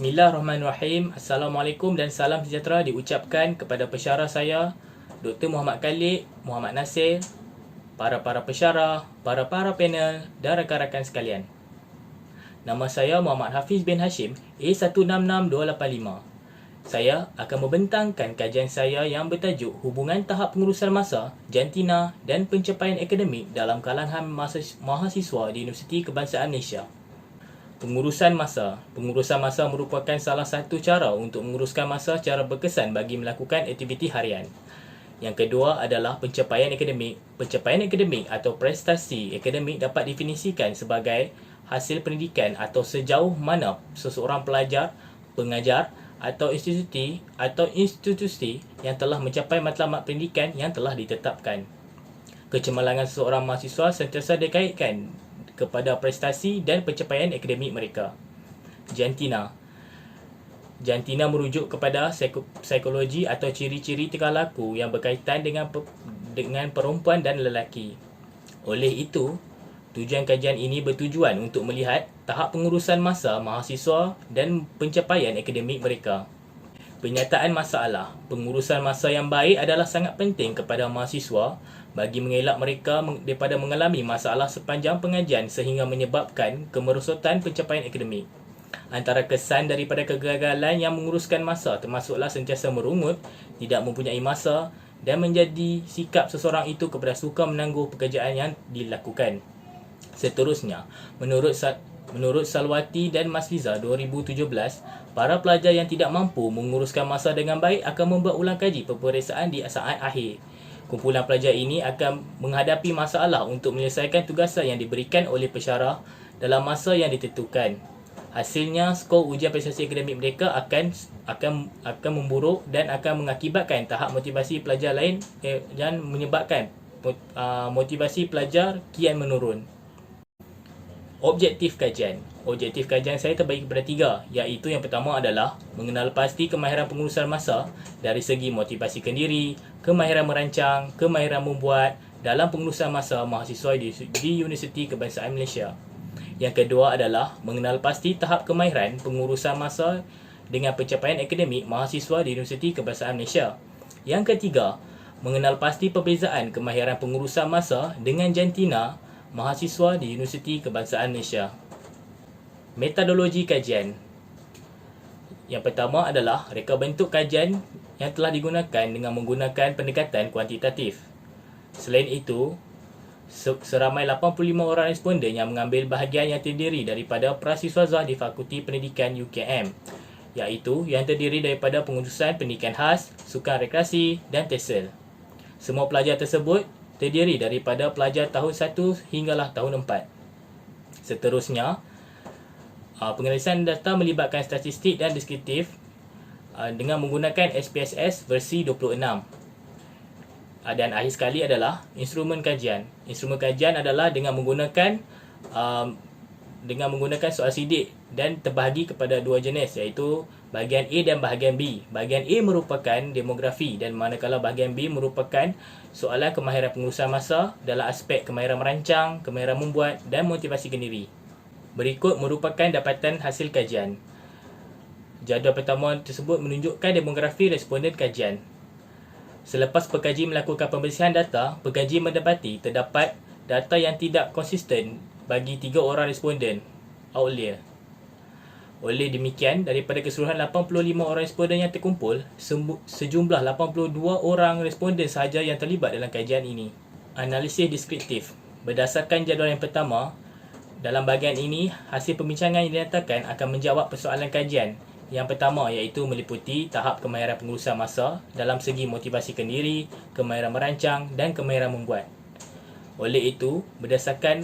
Bismillahirrahmanirrahim. Assalamualaikum dan salam sejahtera diucapkan kepada pesyarah saya, Dr. Muhammad Khalid, Muhammad Nasir, para pesyarah, para panel dan rakan-rakan sekalian. Nama saya Muhammad Hafiz bin Hashim, A166285. Saya akan membentangkan kajian saya yang bertajuk Hubungan Tahap Pengurusan Masa, Jantina dan Pencapaian Akademik dalam kalangan mahasiswa di Universiti Kebangsaan Malaysia. Pengurusan masa merupakan salah satu cara untuk menguruskan masa secara berkesan bagi melakukan aktiviti harian. Yang kedua adalah pencapaian akademik. Pencapaian akademik atau prestasi akademik dapat definisikan sebagai hasil pendidikan atau sejauh mana seseorang pelajar, pengajar atau institusi yang telah mencapai matlamat pendidikan yang telah ditetapkan. Kecemerlangan seseorang mahasiswa sentiasa dikaitkan kepada prestasi dan pencapaian akademik mereka. Jantina merujuk kepada psikologi atau ciri-ciri tingkah laku yang berkaitan dengan perempuan dan lelaki. Oleh itu, tujuan kajian ini bertujuan untuk melihat tahap pengurusan masa mahasiswa dan pencapaian akademik mereka. Penyataan masalah. Pengurusan masa yang baik adalah sangat penting kepada mahasiswa bagi mengelak mereka daripada mengalami masalah sepanjang pengajian sehingga menyebabkan kemerosotan pencapaian akademik. Antara kesan daripada kegagalan yang menguruskan masa termasuklah sentiasa merungut, tidak mempunyai masa dan menjadi sikap seseorang itu kepada suka menangguh pekerjaan yang dilakukan. Seterusnya, Menurut Salwati dan Masliza 2017, para pelajar yang tidak mampu menguruskan masa dengan baik akan membuat ulang kaji peperiksaan di saat akhir. Kumpulan pelajar ini akan menghadapi masalah untuk menyelesaikan tugasan yang diberikan oleh pesyarah dalam masa yang ditentukan. Hasilnya, skor ujian prestasi akademik mereka akan memburuk dan akan mengakibatkan tahap motivasi pelajar lain dan menyebabkan motivasi pelajar kian menurun. Objektif kajian saya terbagi kepada 3, iaitu yang pertama adalah mengenal pasti kemahiran pengurusan masa dari segi motivasikan diri, kemahiran merancang, kemahiran membuat dalam pengurusan masa mahasiswa di Universiti Kebangsaan Malaysia. Yang kedua adalah mengenal pasti tahap kemahiran pengurusan masa dengan pencapaian akademik mahasiswa di Universiti Kebangsaan Malaysia. Yang ketiga, mengenal pasti perbezaan kemahiran pengurusan masa dengan jantina mahasiswa di Universiti Kebangsaan Malaysia. Metodologi kajian. Yang pertama adalah reka bentuk kajian yang telah digunakan dengan menggunakan pendekatan kuantitatif. Selain itu, seramai 85 orang responden yang mengambil bahagian yang terdiri daripada prasiswazah di Fakulti Pendidikan UKM, iaitu yang terdiri daripada pengurusan pendidikan khas, sukan rekreasi dan TESOL. Semua pelajar tersebut terdiri daripada pelajar tahun 1 hinggalah tahun 4. Seterusnya, penganalisan data melibatkan statistik dan deskriptif dengan menggunakan SPSS versi 26. Dan akhir sekali adalah instrumen kajian. Instrumen kajian adalah dengan menggunakan soal sidik dan terbahagi kepada 2 jenis, iaitu bahagian A dan bahagian B. Bahagian A merupakan demografi dan manakala bahagian B merupakan soalan kemahiran pengurusan masa dalam aspek kemahiran merancang, kemahiran membuat dan motivasikan diri. Berikut merupakan dapatan hasil kajian. Jadual pertama tersebut menunjukkan demografi responden kajian. Selepas pekaji melakukan pembersihan data, pekaji mendapati terdapat data yang tidak konsisten bagi 3 orang responden, outlier. Oleh demikian, daripada keseluruhan 85 orang responden yang terkumpul, sejumlah 82 orang responden sahaja yang terlibat dalam kajian ini. Analisis deskriptif. Berdasarkan jadual yang pertama, dalam bahagian ini, hasil pembincangan yang dinyatakan akan menjawab persoalan kajian. Yang pertama iaitu meliputi tahap kemahiran pengurusan masa dalam segi motivasikan diri, kemahiran merancang dan kemahiran membuat. Oleh itu, berdasarkan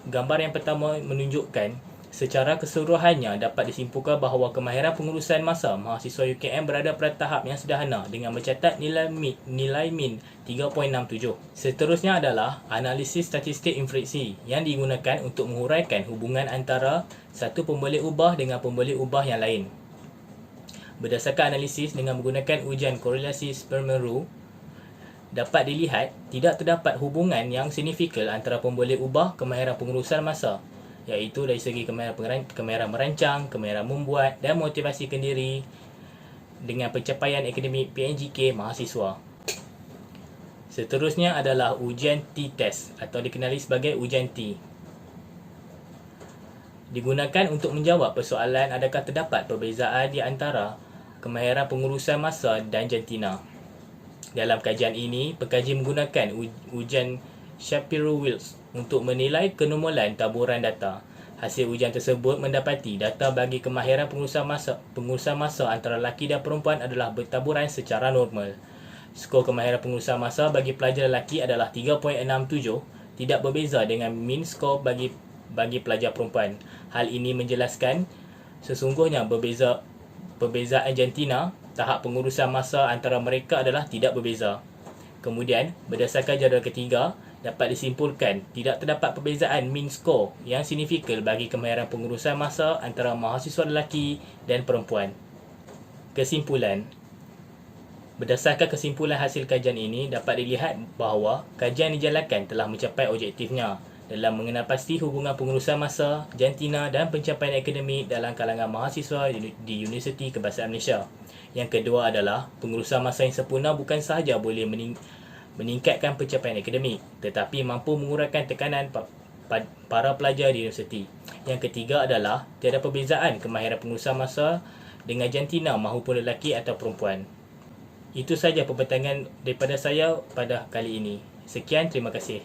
gambar yang pertama menunjukkan secara keseluruhannya dapat disimpulkan bahawa kemahiran pengurusan masa mahasiswa UKM berada pada tahap yang sederhana dengan mencatat nilai min 3.67. Seterusnya adalah analisis statistik inferensi yang digunakan untuk menguraikan hubungan antara satu pemboleh ubah dengan pemboleh ubah yang lain. Berdasarkan analisis dengan menggunakan ujian korelasi Spearman Rule, dapat dilihat tidak terdapat hubungan yang signifikan antara pemboleh ubah kemahiran pengurusan masa. iaitu dari segi kemahiran merancang, kemahiran membuat dan motivasi kendiri dengan pencapaian akademik PNGK mahasiswa. Seterusnya adalah ujian T-test atau dikenali sebagai ujian T. Digunakan untuk menjawab persoalan adakah terdapat perbezaan di antara kemahiran pengurusan masa dan jantina. Dalam kajian ini, pengkaji menggunakan ujian Shapiro-Wilks untuk menilai kenormalan taburan data. Hasil ujian tersebut mendapati data bagi kemahiran pengurusan masa antara lelaki dan perempuan adalah bertaburan secara normal. Skor kemahiran pengurusan masa bagi pelajar lelaki adalah 3.67, tidak berbeza dengan mean skor bagi pelajar perempuan. Hal ini menjelaskan sesungguhnya perbezaan jantina tahap pengurusan masa antara mereka adalah tidak berbeza. Kemudian, berdasarkan jadual ketiga, dapat disimpulkan tidak terdapat perbezaan mean score yang signifikan bagi kemahiran pengurusan masa antara mahasiswa lelaki dan perempuan. Kesimpulan. Berdasarkan kesimpulan hasil kajian ini, dapat dilihat bahawa kajian dijalankan telah mencapai objektifnya dalam mengenal pasti hubungan pengurusan masa, jantina dan pencapaian akademik dalam kalangan mahasiswa di Universiti Kebangsaan Malaysia. Yang kedua adalah, pengurusan masa yang sempurna bukan sahaja boleh meningkatkan pencapaian akademik, tetapi mampu mengurangkan tekanan para pelajar di universiti. Yang ketiga adalah, tiada perbezaan kemahiran pengurusan masa dengan jantina maupun lelaki atau perempuan. Itu sahaja pembentangan daripada saya pada kali ini. Sekian, terima kasih.